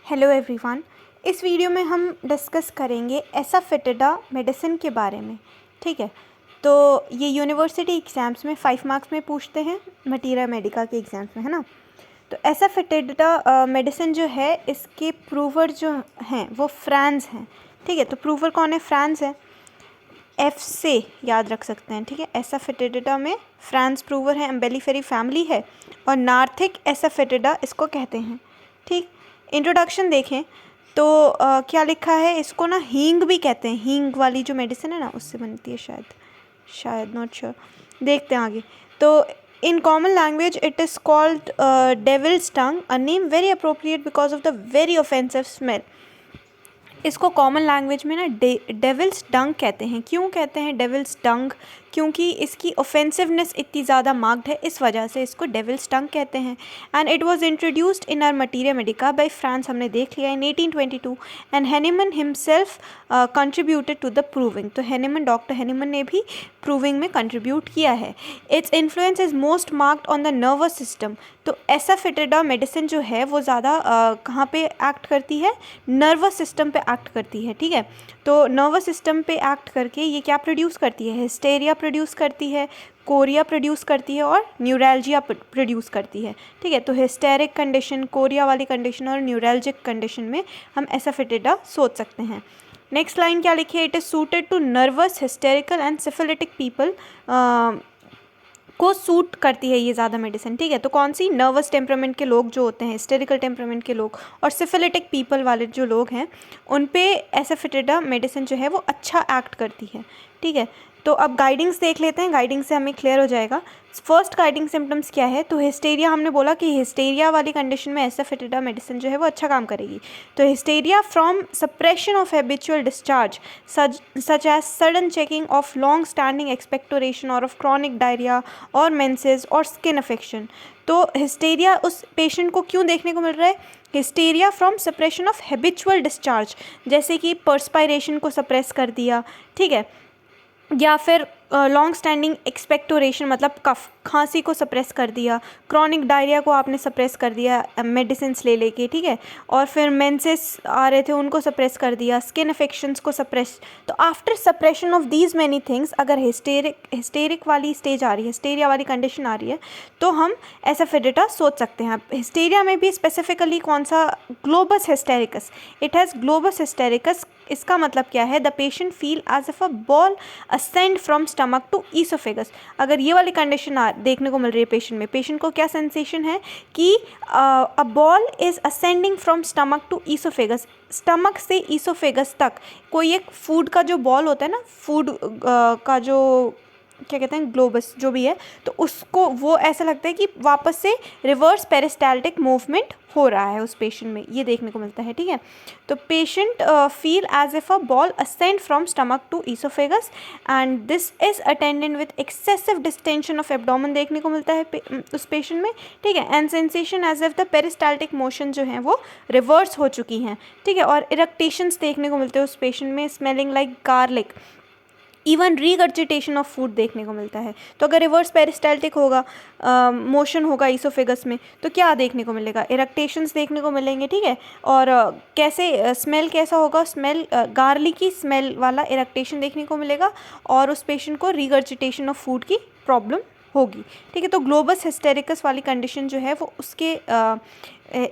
Hello everyone. इस video में हम डिस्कस करेंगे एसाफेटिडा मेडिसिन के बारे में। ठीक है, तो ये यूनिवर्सिटी एग्ज़ाम्स में 5 मार्क्स में पूछते हैं, मटीरिया मेडिका के एग्ज़ाम्स में, है ना। तो एसाफेटिडा मेडिसिन जो है, इसके प्रूवर जो हैं वो फ्रांस हैं। ठीक है, तो प्रूवर कौन है? फ्रांस है। एफ से याद रख सकते हैं। ठीक है, एसाफेटिडा में फ्रांस प्रूवर है, एम्बेलिफेरी फैमिली है और नार्थिक एसाफेटिडा इसको कहते हैं। ठीक, इंट्रोडक्शन देखें तो क्या लिखा है, इसको ना हींग भी कहते हैं। हींग वाली जो मेडिसिन है ना, उससे बनती है शायद नॉट श्योर, देखते हैं आगे। तो in common language it is called devil's tongue, a name very appropriate because of the very offensive smell. इसको कॉमन लैंग्वेज में ना डेविल्स डंग कहते हैं। क्यों कहते हैं डेविल्स डंग? क्योंकि इसकी ऑफेंसिवनेस इतनी ज़्यादा मार्क्ड है, इस वजह से इसको डेविल्स डंग कहते हैं। And it was introduced in our materia medica by France, हमने देख लिया in 1822। And Hahnemann himself contributed to the proving. तो हेनीमन, डॉक्टर हेनीमन ने भी प्रूविंग में कंट्रीब्यूट किया है। Its influence is most marked on the nervous system. तो एसाफेटिडा मेडिसिन जो है वो ज़्यादा कहाँ पे एक्ट करती है? नर्वस सिस्टम पे एक्ट करती है। ठीक है, तो नर्वस सिस्टम पे एक्ट करके ये क्या प्रोड्यूस करती है? हिस्टेरिया प्रोड्यूस करती है, कोरिया प्रोड्यूस करती है और न्यूरैल्जिया प्रोड्यूस करती है। ठीक है, तो हिस्टेरिक कंडीशन, कोरिया वाली कंडीशन और न्यूरैल्जिक कंडीशन में हम एसाफेटिडा सोच सकते हैं। नेक्स्ट लाइन क्या लिखी है? It is suited to nervous, hysterical and syphilitic people को सूट करती है ये ज़्यादा मेडिसिन। ठीक है, तो कौन सी? नर्वस टेम्परामेंट के लोग जो होते हैं, हिस्टेरिकल टेम्परामेंट के लोग और सिफिलिटिक पीपल वाले जो लोग हैं, उन पे एसाफेटिडा मेडिसिन जो है वो अच्छा एक्ट करती है। ठीक है, तो अब गाइडिंग्स देख लेते हैं, गाइडिंग से हमें क्लियर हो जाएगा। फर्स्ट गाइडिंग सिम्टम्स क्या है? तो हिस्टेरिया, हमने बोला कि हिस्टेरिया वाली कंडीशन में एसाफेटिडा मेडिसिन जो है वो अच्छा काम करेगी। तो hysteria from suppression of habitual discharge such as sudden checking of long standing expectoration और ऑफ क्रॉनिक डायरिया और मेंसेस और स्किन अफेक्शन। तो हिस्टेरिया उस पेशेंट को क्यों देखने को मिल रहा है? Hysteria from suppression of habitual discharge, जैसे कि पर्सपायरेशन को सप्रेस कर दिया। ठीक है, या फिर लॉन्ग स्टैंडिंग एक्सपेक्टोरेशन मतलब कफ, खांसी को सप्रेस कर दिया, क्रॉनिक डायरिया को आपने सप्रेस कर दिया मेडिसिन ले लेके। ठीक है, और फिर मेंसेस आ रहे थे उनको सप्रेस कर दिया, स्किन इन्फेक्शंस को सप्रेस। तो after suppression of these many things, अगर हिस्टेरिक वाली स्टेज आ रही है, हिस्टेरिया वाली कंडीशन आ रही है, तो हम एसाफेटिडा सोच सकते हैं। हिस्टेरिया में भी स्पेसिफिकली कौन सा? Globus hystericus. It has globus hystericus. इसका मतलब क्या है? The patient feel as if a ball ascend from stomach to oesophagus. अगर ये वाली कंडीशन देखने को मिल रही है पेशेंट में, पेशेंट को क्या सेंसेशन है कि a ball is ascending from stomach to oesophagus. Stomach से ईसोफेगस तक कोई एक फूड का जो बॉल होता है ना, फूड का जो क्या कहते हैं, ग्लोबस जो भी है, तो उसको वो ऐसा लगता है कि वापस से रिवर्स पेरिस्टाल्टिक मूवमेंट हो रहा है उस पेशेंट में, ये देखने को मिलता है। ठीक है, तो patient feel as if a ball ascend from stomach to oesophagus and this is attended with excessive distension of abdomen, देखने को मिलता है उस पेशेंट में। ठीक है, and sensation as if the peristaltic motion जो है वो रिवर्स हो चुकी हैं। ठीक है, और इरेक्टेशंस देखने को मिलते हैं उस पेशेंट में, smelling like garlic, even regurgitation of food देखने को मिलता है। तो अगर रिवर्स पेरिस्टाल्टिक होगा, मोशन होगा ईसोफेगस में, तो क्या देखने को मिलेगा? इरेक्टेशंस देखने को मिलेंगे। ठीक है, और कैसे स्मेल कैसा होगा? स्मेल गार्लिकी स्मेल वाला इरेक्टेशन देखने को मिलेगा और उस पेशेंट को रीगर्जिटेशन ऑफ फूड की प्रॉब्लम होगी। ठीक है, तो ग्लोबस हिस्टेरिकस वाली कंडीशन जो है वो उसके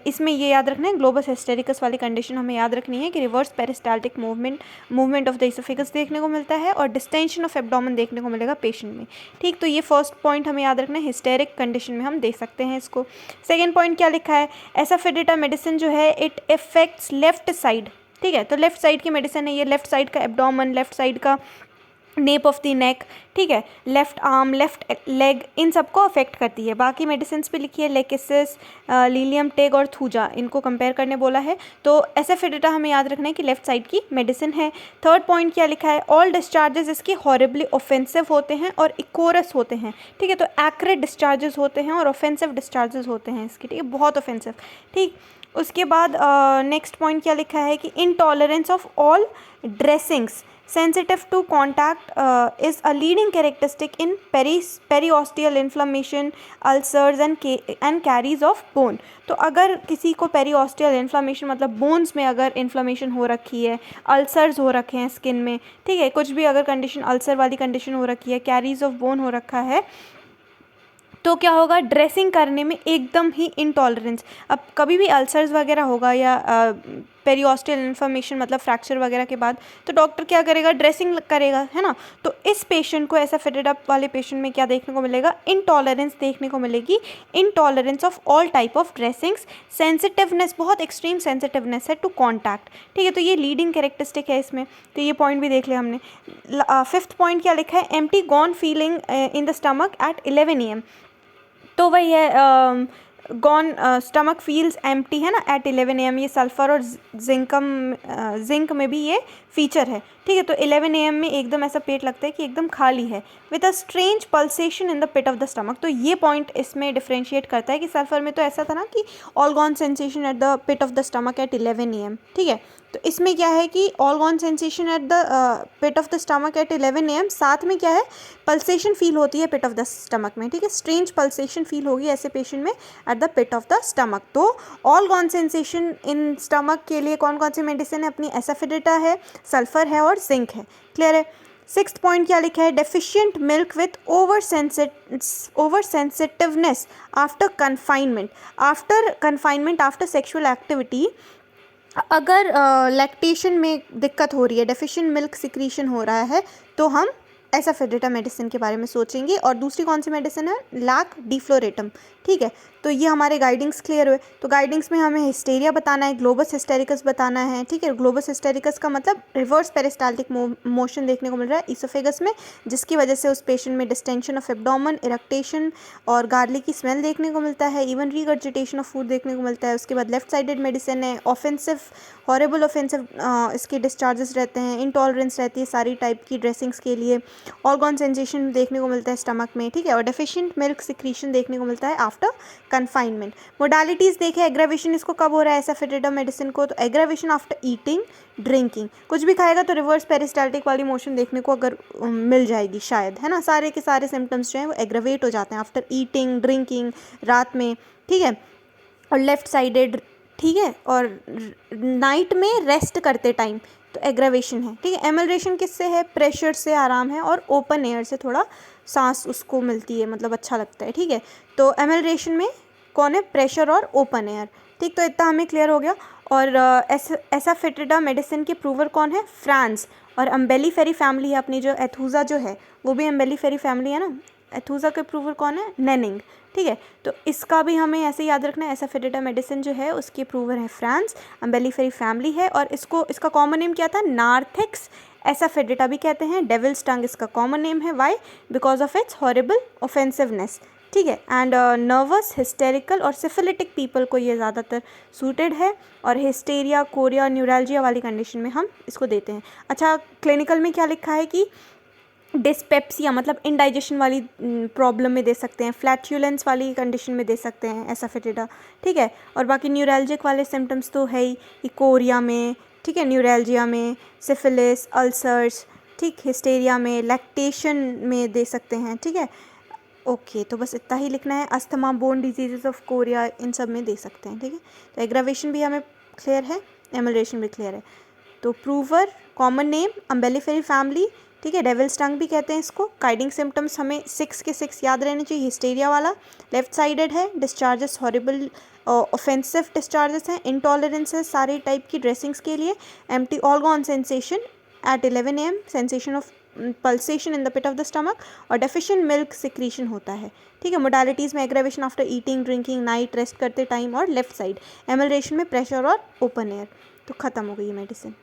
इसमें ये याद रखना है, ग्लोबस हिस्टेरिकस वाली कंडीशन हमें याद रखनी है कि reverse peristaltic movement of the oesophagus देखने को मिलता है और डिस्टेंशन ऑफ एब्डोमेन देखने को मिलेगा पेशेंट में। ठीक, तो ये फर्स्ट पॉइंट हमें याद रखना है, हिस्टेरिक कंडीशन में हम देख सकते हैं इसको। सेकेंड पॉइंट क्या लिखा है? एसाफेटिडा मेडिसिन जो है इट इफेक्ट्स लेफ्ट साइड। ठीक है, तो लेफ्ट साइड की मेडिसिन है ये, लेफ्ट साइड का एब्डोमेन, लेफ्ट साइड का नेप ऑफ द नेक। ठीक है, लेफ्ट आर्म, लेफ्ट लेग, इन सबको अफेक्ट करती है। बाकी मेडिसिन भी लिखी है, लेकिसिस, लीलियम टेग और थूजा, इनको कंपेयर करने बोला है। तो एसाफेटिडा हमें याद रखना है कि लेफ्ट साइड की मेडिसिन है। थर्ड पॉइंट क्या लिखा है? ऑल डिस्चार्जेस इसके हॉरिबली ऑफेंसिव होते हैं और इकोरस होते हैं। ठीक है, तो एक्रेट डिस्चार्जेस होते हैं और ऑफेंसिव डिस्चार्जेस होते हैं इसके। ठीक है, बहुत ऑफेंसिव। ठीक, उसके बाद नेक्स्ट पॉइंट क्या लिखा है कि intolerance of all dressings sensitive to contact is a leading characteristic in periosteal inflammation, ulcers and caries of bone. तो अगर किसी को पेरीऑस्टियल इन्फ्लेमेशन मतलब बोन्स में अगर इन्फ्लेमेशन हो रखी है, अल्सर्स हो रखे हैं स्किन में, ठीक है, कुछ भी अगर कंडीशन अल्सर वाली कंडीशन हो रखी है, कैरीज ऑफ बोन हो रखा है, तो क्या होगा, ड्रेसिंग करने में एकदम ही इनटॉलरेंस। अब कभी भी अल्सर्स वगैरह होगा या पेरीऑस्टियल इन्फ्लेमेशन मतलब फ्रैक्चर वगैरह के बाद, तो डॉक्टर क्या करेगा, ड्रेसिंग करेगा, है ना। तो इस पेशेंट को, ऐसा फिटेड अप वाले पेशेंट में क्या देखने को मिलेगा, इनटॉलरेंस देखने को मिलेगी, intolerance of all type of dressings, sensitiveness, बहुत एक्सट्रीम सेंसिटिवनेस है टू कॉन्टैक्ट, ठीक है। तो ये लीडिंग कैरेक्टरिस्टिक है इसमें, तो ये पॉइंट भी देख लिया हमने। 5th पॉइंट क्या लिखा है, empty gone feeling in the stomach at 11 AM। तो वही है, गॉन स्टमक फील्स एम्प्टी, है ना, एट 11 AM। ये सल्फ़र और जिंक में भी ये फीचर है, ठीक है। तो 11 AM में एकदम ऐसा पेट लगता है कि एकदम खाली है, with a strange pulsation in the pit of the stomach. तो ये पॉइंट इसमें डिफ्रेंशिएट करता है कि सल्फ़र में तो ऐसा था ना कि all gone sensation at the pit of the stomach at 11 AM, ठीक है। तो इसमें क्या है कि all gone sensation at the pit of the stomach at 11 AM, साथ में क्या है, पल्सेशन फील होती है पिट ऑफ द स्टमक में, ठीक है। स्ट्रेंज पल्सेशन फील होगी ऐसे पेशेंट में at the pit of the stomach. तो all gone sensation in stomach के लिए कौन कौन सी मेडिसिन है अपनी, एसाफेटिडा है, सल्फर है और जिंक है, क्लियर है। 6th पॉइंट क्या लिखा है, deficient milk with over sensitiveness after confinement after sexual activity. अगर लैक्टेशन में दिक्कत हो रही है, डेफिशिएंट मिल्क सिक्रीशन हो रहा है, तो हम एसाफेटिडा मेडिसिन के बारे में सोचेंगे। और दूसरी कौन सी मेडिसिन है, लैक डिफ्लोरेटम, ठीक है। तो ये हमारे गाइडिंग्स क्लियर हुए। तो गाइडिंग्स में हमें हिस्टेरिया बताना है, ग्लोबस हिस्टेरिकस बताना है, ठीक है। ग्लोबस हिस्टेरिकस का मतलब रिवर्स पेरिस्टाल्टिक मोशन देखने को मिल रहा है इसोफेगस में, जिसकी वजह से उस पेशेंट में डिस्टेंशन ऑफ एब्डोमेन, इरेक्टेशन और गार्लिक की स्मेल देखने को मिलता है, इवन रीगर्जिटेशन ऑफ फूड देखने को मिलता है। उसके बाद लेफ्ट साइडेड मेडिसिन है, ऑफेंसिव, हॉरेबल ऑफेंसिव इसके डिस्चार्जेस रहते हैं, इंटॉलरेंस रहती है सारी टाइप की ड्रेसिंग्स के लिए, ऑर्गन सेंसेशन देखने को मिलता है स्टमक में, ठीक है। और डेफिशिएंट मिल्क सिक्रीशन देखने को मिलता है आफ्टर कन्फाइनमेंट। मोडालिटीज़ देखें, एग्रावेशन इसको कब हो रहा है एसाफेटिडा मेडिसिन को, तो एग्रावेशन आफ्टर ईटिंग, ड्रिंकिंग, कुछ भी खाएगा तो रिवर्स पेरिस्टाल्टिक वाली मोशन देखने को अगर मिल जाएगी शायद, है ना। सारे के सारे सिम्टम्स जो हैं वो एग्रावेट हो जाते हैं आफ्टर ईटिंग, ड्रिंकिंग, रात में, ठीक है। और लेफ्ट साइडेड, ठीक है, और नाइट में रेस्ट करते टाइम, तो एग्रावेशन है, ठीक है। एमलरेशन किससे है, प्रेशर से आराम है, और ओपन एयर से थोड़ा सांस उसको मिलती है, मतलब अच्छा लगता है, ठीक है। तो एमलरेशन में कौन है, प्रेशर और ओपन एयर, ठीक। तो इतना हमें क्लियर हो गया। और एसाफेटिडा मेडिसिन के प्रूवर कौन है, फ्रांस। और अम्बेलिफेरी फैमिली है अपनी, जो एथूजा जो है वो भी अम्बेलिफेरी फैमिली है ना। एथूजा के प्रूवर कौन है, नेनिंग, ठीक है। तो इसका भी हमें ऐसे याद रखना है, एसाफेटिडा मेडिसिन जो है उसके प्रूवर है फ्रांस, अम्बेलिफेरी फैमिली है। और इसका कॉमन नेम क्या था, नार्थेक्स एसाफेटिडा भी कहते हैं, डेविल्स टंग इसका कॉमन नेम है। Why, because of its horrible offensiveness, ठीक है। एंड नर्वस, हिस्टेरिकल और सिफिलिटिक पीपल को ये ज़्यादातर सूटेड है, और हिस्टेरिया, कोरिया, न्यूरैल्जिया वाली कंडीशन में हम इसको देते हैं। अच्छा, क्लिनिकल में क्या लिखा है कि डिस्पेप्सिया मतलब इंडाइजेशन वाली प्रॉब्लम में दे सकते हैं, फ्लैटुलेंस वाली कंडीशन में दे सकते हैं एसाफेटिडा, ठीक है। और बाकी न्यूरैल्जिक वाले सिम्टम्स तो है ही, कोरिया में, ठीक है, न्यूरैल्जिया में, सिफिलिस, अल्सर्स, ठीक, हिस्टेरिया में, लैक्टेशन में दे सकते हैं, ठीक है। ओके, तो बस इतना ही लिखना है। Asthma, bone diseases of chorea, इन सब में दे सकते हैं, ठीक है। तो एग्रावेशन भी हमें क्लियर है, एमलरेशन भी क्लियर है। तो prover, common name, Umbelliferae family, ठीक है, डेविल्स टंग भी कहते हैं इसको। गाइडिंग सिम्टम्स हमें 6 के 6 याद रहने चाहिए। हिस्टेरिया वाला लेफ्ट साइडेड है, डिस्चार्जेस हॉरिबल ऑफेंसिव डिस्चार्जेस हैं, इंटॉलरेंस है सारी टाइप की ड्रेसिंग्स के लिए, empty organ sensation at 11 AM, sensation of pulsation in the pit of the stomach, और डेफिशिएंट मिल्क सिक्रीशन होता है, ठीक है। मोडालिटीज़ में aggravation after eating, drinking, night rest करते टाइम, और लेफ्ट साइड एमलरेशन में प्रेशर और ओपन एयर। तो ख़त्म हो गई ये मेडिसिन।